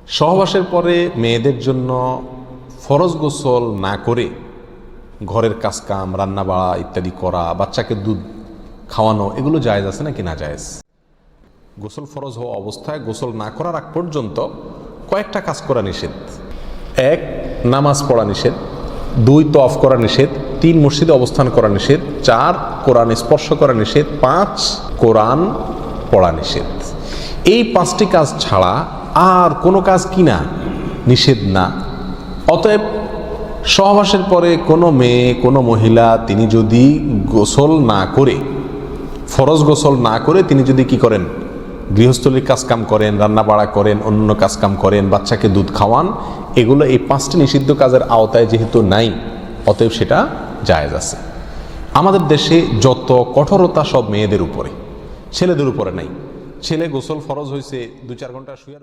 সহবাসের পরে মেয়েদের জন্য ফরজ গোসল না করে ঘরের কাজকাম, রান্না বাড়া ইত্যাদি করা, বাচ্চাকে দুধ খাওয়ানো, এগুলো জায়েজ আছে নাকি না জায়েজ? গোসল ফরজ হওয়া অবস্থায় গোসল না করার আগ পর্যন্ত কয়েকটা কাজ করা নিষেধ। 1, নামাজ পড়া নিষেধ। 2, তওয়াফ করা নিষেধ। 3, মসজিদে অবস্থান করা নিষেধ। 4, কোরআন স্পর্শ করা নিষেধ। 5, কোরআন পড়া নিষেধ। এই 5টি কাজ ছাড়া আর কোনো কাজ কিনা নিষেধ না। অতএব সহবাসের পরে কোনো মেয়ে, কোনো মহিলা তিনি যদি গোসল না করে, ফরজ গোসল না করে তিনি যদি কি করেন, গৃহস্থলীর কাজকাম করেন, রান্না বাড়া করেন, অন্য কাজকাম করেন, বাচ্চাকে দুধ খাওয়ান, এগুলো এই 5টি নিষিদ্ধ কাজের আওতায় যেহেতু নাই, অতএব সেটা জায়েজ আছে। আমাদের দেশে যত কঠোরতা সব মেয়েদের উপরে, ছেলেদের উপরে নাই। ছেলে গোসল ফরজ হয়েছে, 2-4 ঘন্টা শুয়ে